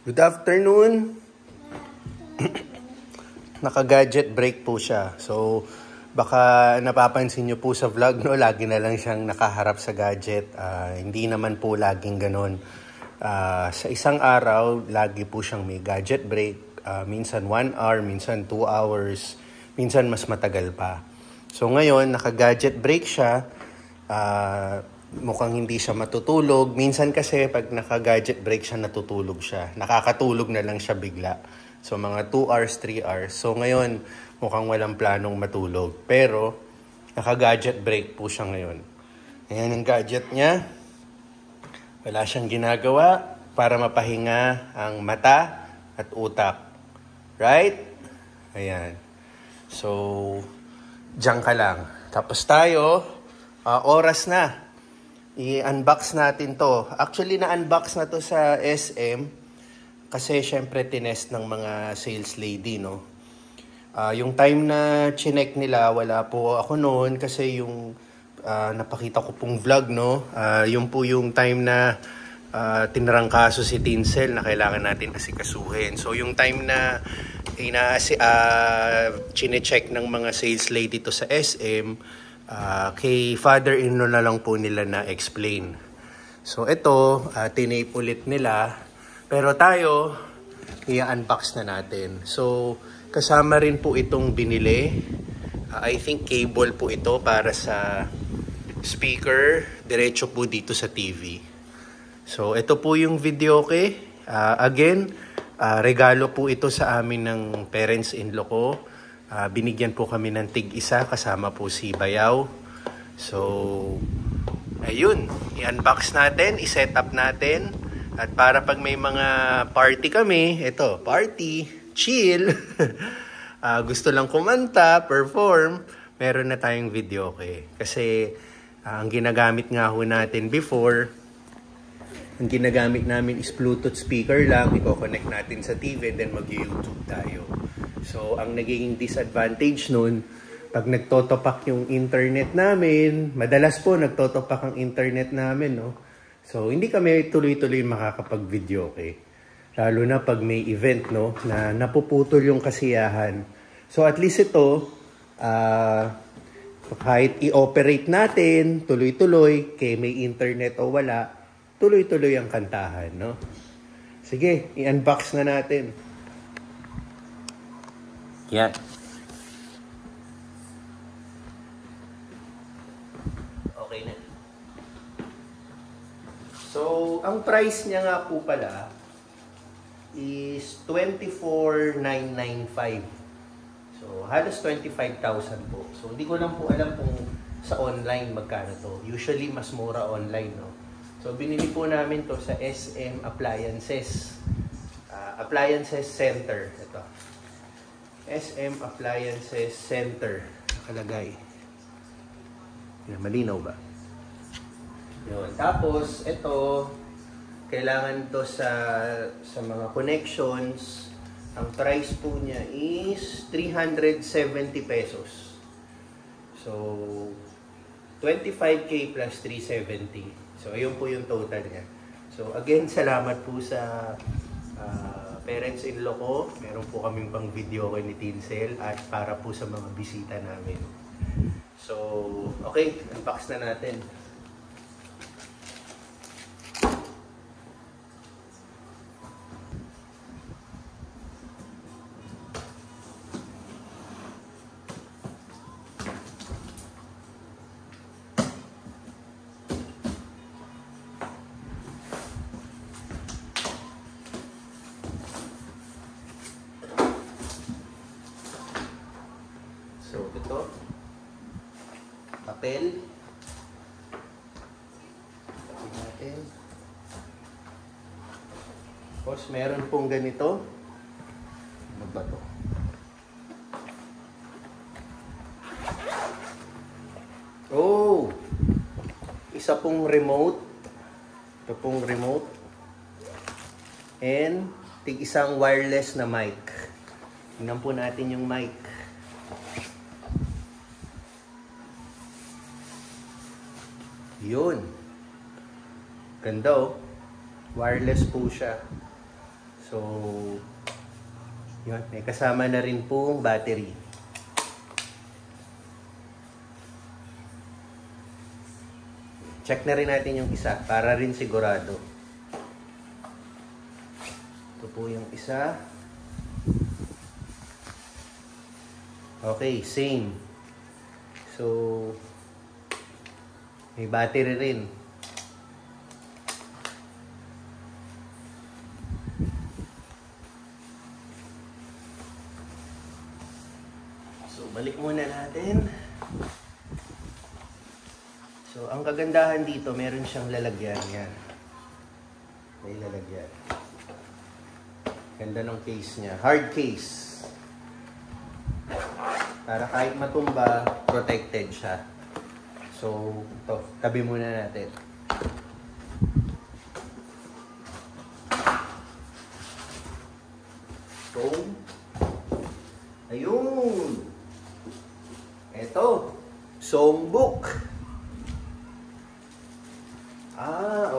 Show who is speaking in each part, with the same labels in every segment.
Speaker 1: Good afternoon. Naka-gadget break po siya. So, baka napapansin nyo po sa vlog, no? Lagi na lang siyang nakaharap sa gadget. Hindi naman po laging ganon. Sa isang araw, lagi po siyang may gadget break. Minsan 1 hour, minsan 2 hours, minsan mas matagal pa. So, ngayon, naka-gadget break siya. Mukhang hindi siya matutulog. Minsan kasi pag naka-gadget break siya, natutulog siya. Nakakatulog na lang siya bigla. So mga 2 hours, 3 hours. So ngayon, mukhang walang planong matulog. Pero, naka-gadget break po siya ngayon. Ayan ang gadget niya. Wala siyang ginagawa para mapahinga ang mata at utak. Right? Ayan. So, diyan ka lang. Tapos tayo, oras na. I-unbox natin to. Actually, na-unbox na to sa SM kasi syempre tinest ng mga sales lady, no? Yung time na chinek nila, wala po ako noon kasi yung napakita ko pong vlog, no? Yung po yung time na tinarangkaso si Tinsel na kailangan natin asikasuhin. So, yung time na chinecheck ng mga sales lady to sa SM, kay father-in-law na lang po nila na-explain. So, ito, tinape ulit nila. Pero tayo, i-unbox na natin. So, kasama rin po itong binili. I think cable po ito para sa speaker. Diretso po dito sa TV. So, ito po yung video, okay? Again, regalo po ito sa amin ng parents-in-law ko. Binigyan po kami ng tig-isa kasama po si Bayaw. So, ayun, i-unbox natin, i-set up natin. At para pag may mga party kami, ito, party, chill, gusto lang kumanta, perform, meron na tayong video, okay? Kasi ang ginagamit nga ho natin before, ang ginagamit namin is Bluetooth speaker lang, i-connect natin sa TV, then mag-YouTube tayo. So, ang nagiging disadvantage nun, pag nagtotopak yung internet namin, madalas po nagtotopak ang internet namin, no? So, hindi kami tuloy-tuloy makakapag-video, okay? Lalo na pag may event, no? Na napuputol yung kasiyahan. So, at least ito, kahit i-operate natin, tuloy-tuloy, kay may internet o wala, tuloy-tuloy ang kantahan, no? Sige, i-unbox na natin. Yan. Okay na. So, ang price niya nga po pala is 24,995. So, halos 25,000 po. So, hindi ko lang po alam kung sa online magkano to. Usually, mas mura online, no? So, binili po namin to sa SM Appliances. Appliances Center. Ito. SM Appliances Center. Nakalagay. Malinaw ba? Yun. Tapos, ito, kailangan to sa mga connections. Ang price po niya is 370 pesos. So, 25K plus 370. So, ayun po yung total niya. So, again, salamat po sa parents-in-law ko. Meron po kaming pang video ko ni Tinsel at para po sa mga bisita namin. So, okay, unbox na natin. So, ito. Papel. Tapos natin. Tapos, meron pong ganito. Ano ba to? Oh! Isa pong remote. Ito pong remote. And, tig-isang wireless na mic. Tingnan po natin yung mic. Yun. Ganda oh. Wireless po siya. So, So, yun. May kasama na rin pong battery. Check na rin natin yung isa para rin sigurado. Ito po yung isa. Okay, same. So, may battery rin. So, balik muna natin. So, ang kagandahan dito, meron siyang lalagyan. Yan. May lalagyan. Ganda ng case niya. Hard case. Para kahit matumba, protected siya. So, ito. Tabi muna natin. So, ayun. Ito. Songbook.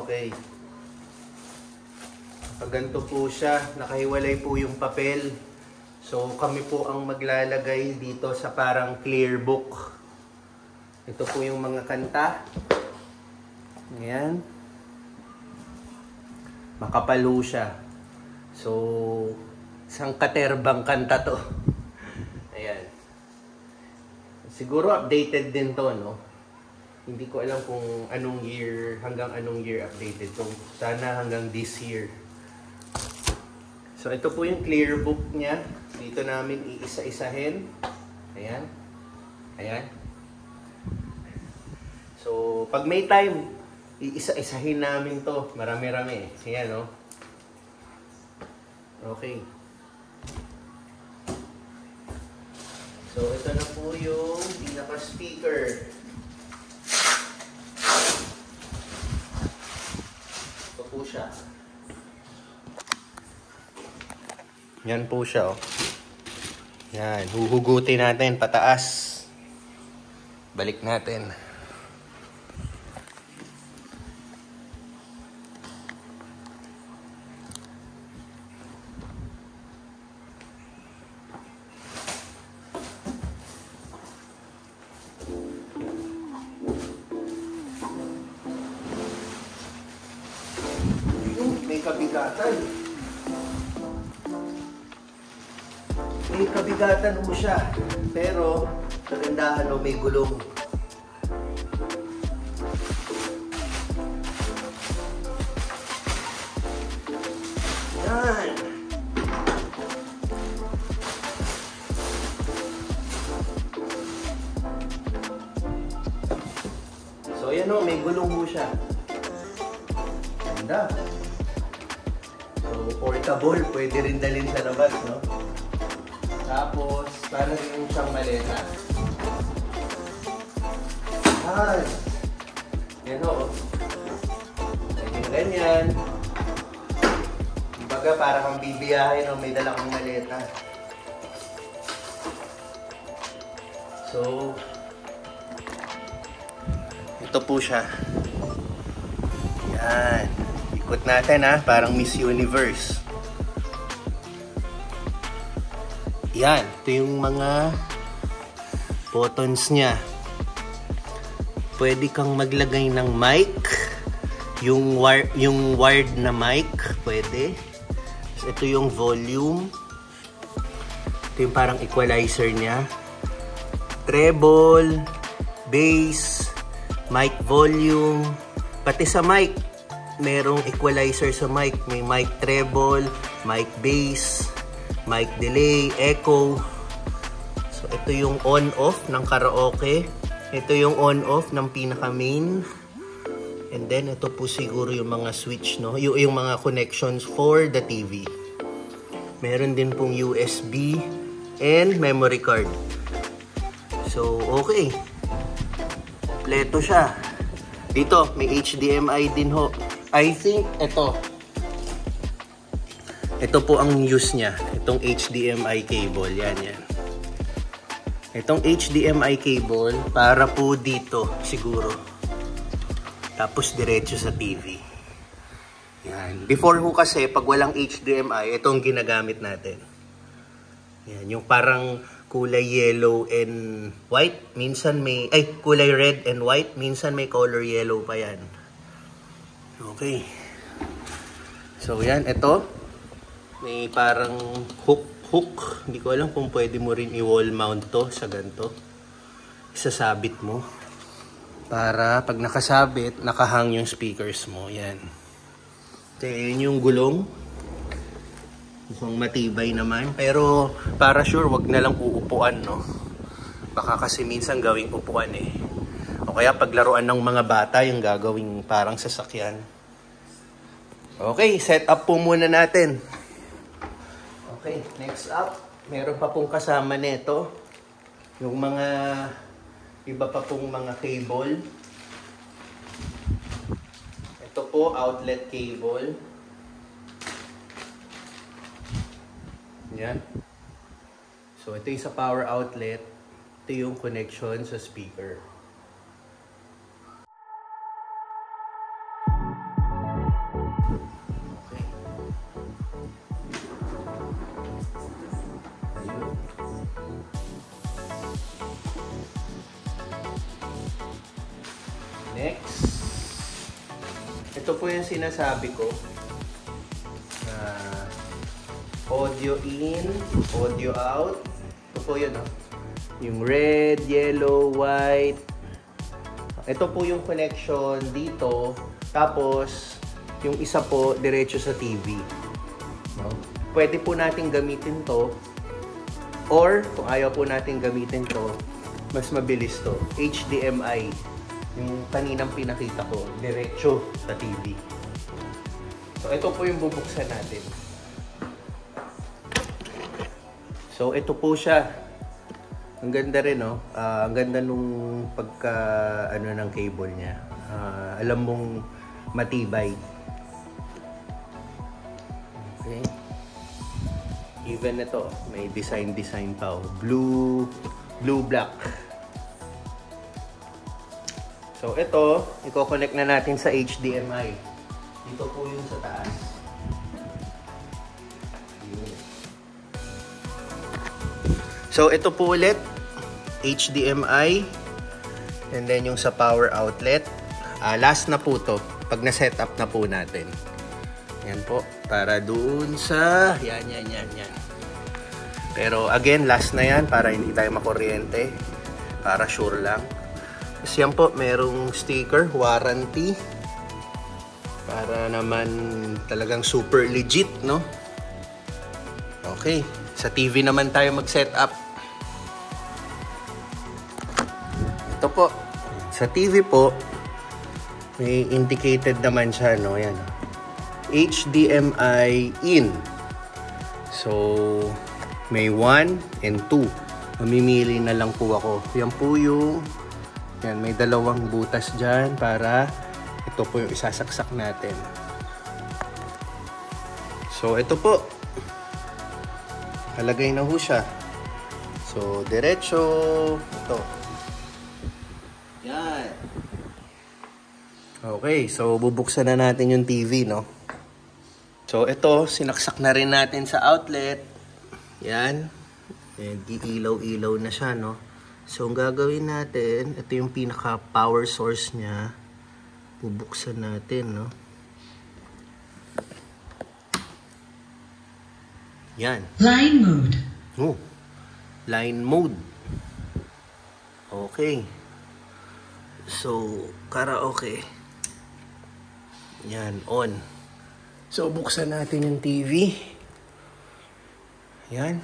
Speaker 1: Okay. Ganito po siya. Nakahiwalay po yung papel. So, kami po ang maglalagay dito sa parang clear book. Ito po yung mga kanta. Ayan. Makapalo siya. So, isang katerbang kanta to. Ayan. Siguro updated din to, no? Hindi ko alam kung anong year, hanggang anong year updated. So, sana hanggang this year. So, ito po yung clear book niya. Dito namin iisa-isahin. Ayan. Ayan. So, pag may time, iisa-isahin namin to. Marami-rami. Ayan, no? Okay. So, ito na po yung pinaka-speaker. Ito po siya. Yan po siya, oh. Yan. Huhugutin natin pataas. Balik natin. May kabigatan. May kabigatan mo siya. Pero, kagandahan o may gulong. Yan. So, yan o. May gulong mo siya. Ganda. So, portable. Pwede rin dalhin sa labas, no? Tapos, para rin siyang maleta. Ay! Yan o. Ganyan, ganyan. Kumbaga, para kang bibiyahin o may dala kang maleta. So, ito po siya. Yan. Ikot natin, ha. Parang Miss Universe. Yan. Ito yung mga buttons niya. Pwede kang maglagay ng mic. Yung wired na mic. Pwede. So, ito yung volume. Ito yung parang equalizer niya. Treble. Bass. Mic volume. Pati sa mic. Merong equalizer sa mic. May mic treble. Mic bass. Mic delay, echo. So, ito yung on-off ng karaoke. Ito yung on-off ng pinaka-main. And then, ito po siguro yung mga switch, no? Yung mga connections for the TV. Meron din pong USB and memory card. So, okay. Kompleto siya. Dito, may HDMI din ho. I think, ito. Ito po ang use niya. Itong HDMI cable. Yan, yan. Itong HDMI cable, para po dito, siguro. Tapos, diretso sa TV. Yan. Yan. Before ho kasi, pag walang HDMI, ito ang ginagamit natin. Yan. Yung parang kulay yellow and white. Minsan may, kulay red and white. Minsan may color yellow pa yan. Okay. So yan, ito. May parang hook. Hindi ko alam kung pwede mo rin i-wall mount to sa ganito. Isasabit mo. Para pag nakasabit, nakahang yung speakers mo. Yan. Okay, yun yung gulong. Mukhang matibay naman. Pero para sure, wag na lang uupuan, no? Baka kasi minsan gawing upuan eh. O kaya paglaruan ng mga bata, yung gagawing parang sasakyan. Okay, set up po muna natin. Okay, next up. Meron pa pong kasama nito. Yung mga iba pa pong mga cable. Ito po, outlet cable. Yan. So, ito yung sa power outlet. Ito yung connection sa speaker. Okay. Ayun. Next. Ito po yung sinasabi ko. Audio in, audio out. Ito po yun, no? Yung red, yellow, white. Ito po yung connection dito. Tapos, yung isa po, diretso sa TV. No? Pwede po natin gamitin to. Or, kung ayaw po natin gamitin to, mas mabilis to. HDMI. Yung kaninang pinakita ko, diretso sa TV. So, ito po yung bubuksan natin. So, ito po siya. Ang ganda rin, no? Ang ganda nung pagka, ng cable niya. Alam mong matibay. Okay. Even ito, may design pa. Blue, black. So, ito, i-connect na natin sa HDMI. Dito po yung sa taas. So, ito po ulit, HDMI, and then yung sa power outlet. Last na po to, pag na-set up na po natin. Yan po, para doon sa, yan. Pero again, last na yan, para hindi tayo makuryente, para sure lang. Tapos yan po, merong sticker, warranty, para naman talagang super legit, no? Okay. Sa TV naman tayo mag-set up. Ito po. Sa TV po, may indicated naman siya, no? Yan. HDMI in. So, may 1 and 2. Mamimili na lang po ako. Yan po yung, yan, may dalawang butas dyan para ito po yung isasaksak natin. So, ito po. Halagay na ho siya. So, diretso. Ito. Yan. Okay, so bubuksan na natin yung TV, no? So, ito, sinaksak na rin natin sa outlet. Yan. And iilaw-ilaw na siya, no? So, ang gagawin natin, ito yung pinaka-power source niya. Bubuksan natin, no? Yan.
Speaker 2: Line mode.
Speaker 1: Oh, line mode. Okay. So, karaoke. Yan, on. So, buksan natin yung TV. Yan.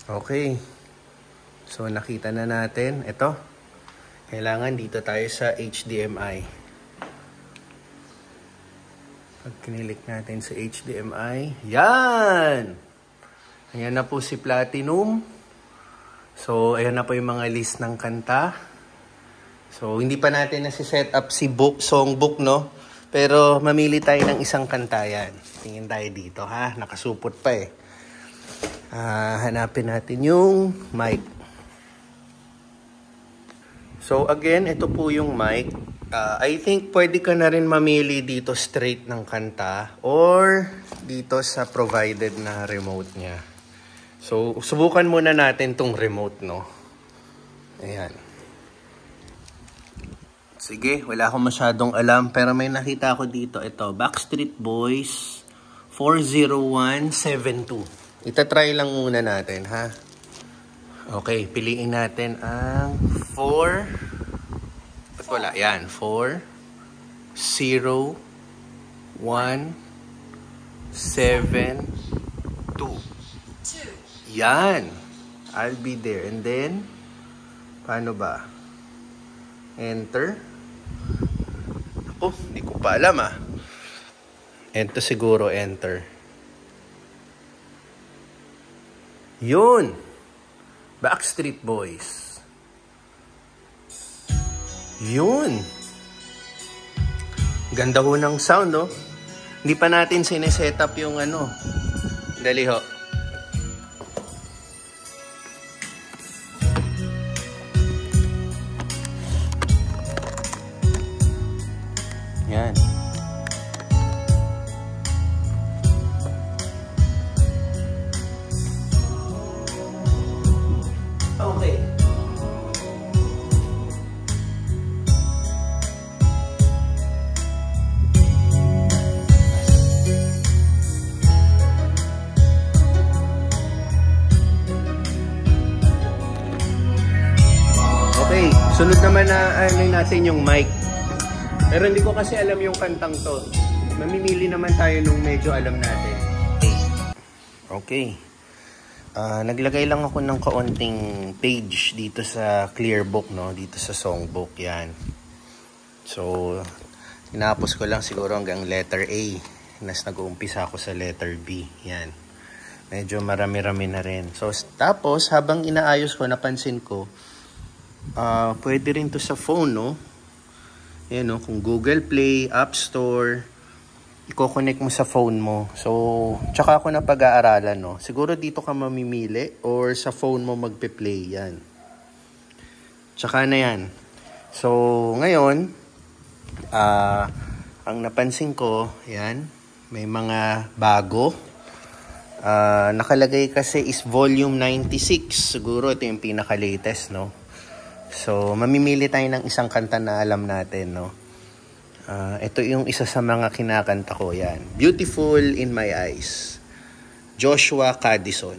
Speaker 1: Okay. So, nakita na natin. Ito. Kailangan dito tayo sa HDMI. Pag kinilik natin sa HDMI, yan! Ayan na po si Platinum. So, ayan na po yung mga list ng kanta. So, hindi pa natin nasi-set up si songbook, no? Pero, mamili tayo ng isang kanta yan. Tingin tayo dito, ha? Nakasupot pa eh. Hanapin natin yung mic. So, again, ito po yung mic. I think pwede ka na rin mamili dito straight ng kanta or dito sa provided na remote niya. So, subukan muna natin tong remote, no? Ayan. Sige, wala akong masyadong alam pero may nakita ako dito. Ito, Backstreet Boys 40172. Itatry lang muna natin, ha? Okay, piliin natin ang 4... Ba't wala? Yan, 4, 0, 1, 7, 2. Yan. I'll be there. And then, paano ba? Enter. Ako, hindi ko pa alam ah. Ito siguro, enter. Yun. Backstreet Boys. Yun. Ganda ho ng sound, no? Hindi pa natin sineset up yung ano. Dali ho. Yan. Okay. Okay, sunod naman na natin yung mic. Pero hindi ko kasi alam yung kantang to. Mamimili naman tayo nung medyo alam natin. Okay. Naglagay lang ako ng kaunting page dito sa Clearbook, no? Dito sa songbook, yan. So, tinapos ko lang siguro hanggang letter A. Nag-uumpisa ako sa letter B, yan. Medyo marami-rami na rin. So, tapos, habang inaayos ko, napansin ko, pwede rin to sa phone, no? Yan, no? Kung Google Play, App Store, i-connect mo sa phone mo. So, tsaka ako na pag-aaralan, no? Siguro dito ka mamimili or sa phone mo magpe-play, yan. Tsaka na yan. So, ngayon, ang napansin ko, yan, may mga bago. Nakalagay kasi is volume 96. Siguro ito yung pinaka-latest, no? So, mamimili tayo ng isang kanta na alam natin, no? Ito yung isa sa mga kinakanta ko, yan. Beautiful in My Eyes. Joshua Caddison.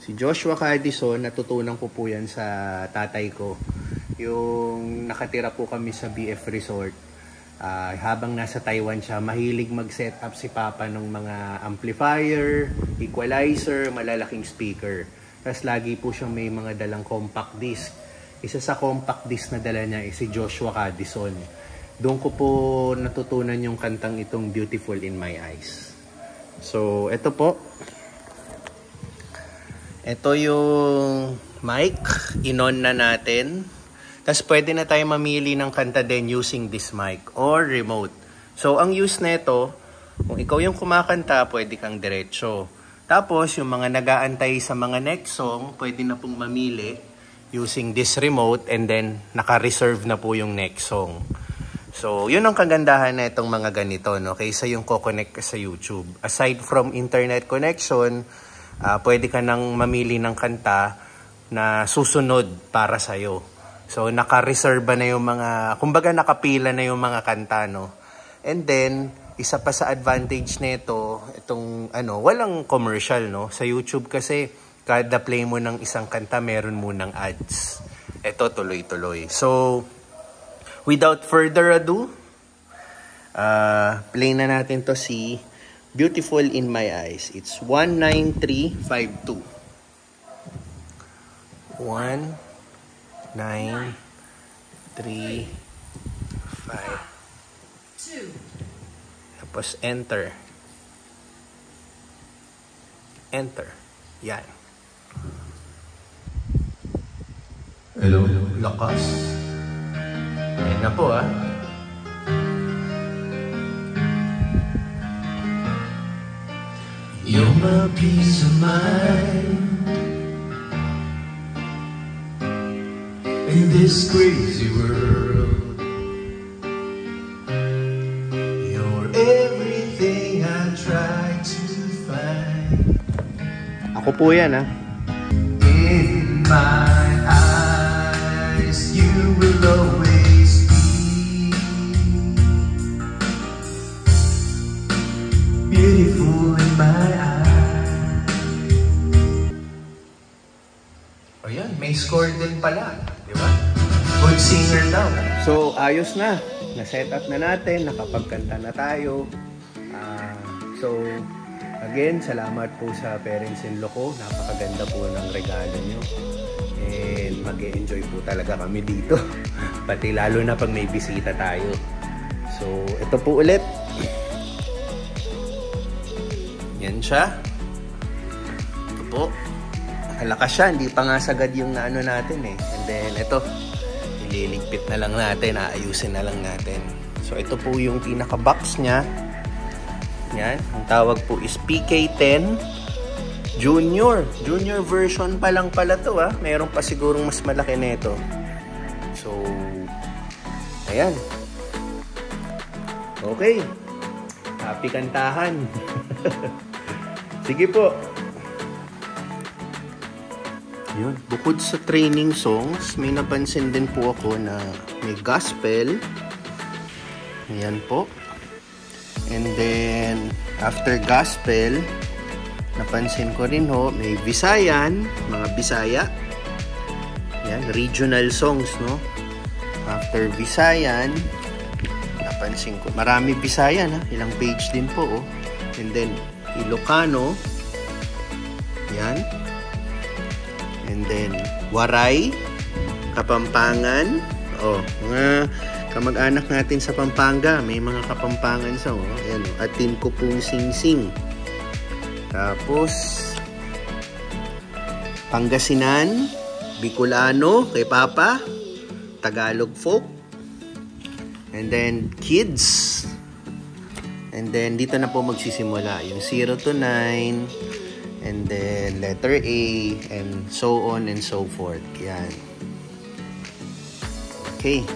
Speaker 1: Si Joshua Caddison, natutunan ko po yan sa tatay ko. Yung nakatira po kami sa BF Resort. Habang nasa Taiwan siya, mahilig mag-set up si Papa ng mga amplifier, equalizer, malalaking speaker. Tapos lagi po siyang may mga dalang compact disc. Isa sa compact disc na dala niya si Joshua Caddison. Doon ko po natutunan yung kantang itong Beautiful in My Eyes. So, ito po. Ito yung mic. In-on na natin. Tapos pwede na tayo mamili ng kanta din using this mic or remote. So, ang use nito, kung ikaw yung kumakanta, pwede kang diretso. Tapos, yung mga nag-aantay sa mga next song, pwede na pong mamili using this remote and then naka-reserve na po yung next song. So, yun ang kagandahan na itong mga ganito, no? Kaysa yung ko-connect ka sa YouTube. Aside from internet connection, pwede ka nang mamili ng kanta na susunod para sa'yo. So, naka-reserve na yung mga, kumbaga nakapila na yung mga kanta, no? And then, isa pa sa advantage nito, itong, walang commercial, no? Sa YouTube kasi, kada play mo ng isang kanta, meron munang ads. Ito, tuloy-tuloy. So, without further ado, play na natin to si Beautiful in My Eyes. It's 19352. 19352. Tapos enter. Enter. Yan.
Speaker 2: Hello?
Speaker 1: Lakas. Ayan na po, ah.
Speaker 2: You're my peace of mind in this crazy world.
Speaker 1: Ako po yan, ha?
Speaker 2: In my eyes, you will always be beautiful in my eyes.
Speaker 1: O yan, may score din pala. Di ba? Good singer daw. So, ayos na. Na-set up na natin. Nakapagkanta na tayo. So, again, salamat po sa parents-in-law ko. Napakaganda po ng regalo nyo. And mag-e-enjoy po talaga kami dito. Pati lalo na pag may bisita tayo. So, ito po ulit. Yan siya. Ito po. Halakas siya. Hindi pa nga sagad yung naano natin eh. And then, ito. Ililigpit na lang natin. Aayusin na lang natin. So, ito po yung pinaka-box niya. Yan. Ang tawag po is PK10 Junior. Junior version pa lang pala to, ha. Meron pa sigurong mas malaki nito. So, ayan. Okay. Happy kantahan. Sige po. Yun. Bukod sa training songs, may napansin din po ako na may gospel. Ayan po. And then, after gospel, napansin ko rin ho, may Visayan, mga Bisaya. Yan, regional songs, no? After Visayan, napansin ko, marami Visayan, ha? Ilang page din po, oh. And then, Ilocano. Yan. And then, Waray, Kapampangan. Oh, mga kamag-anak natin sa Pampanga, may mga Kapampangan sa, oh. Ayan, oh. Atin ko pong sing-sing. Tapos, Pangasinan, Bicolano, kay Papa, Tagalog folk. And then, kids. And then, dito na po magsisimula. Yung 0 to 9. And then, letter A. And so on and so forth. Yan. Okay.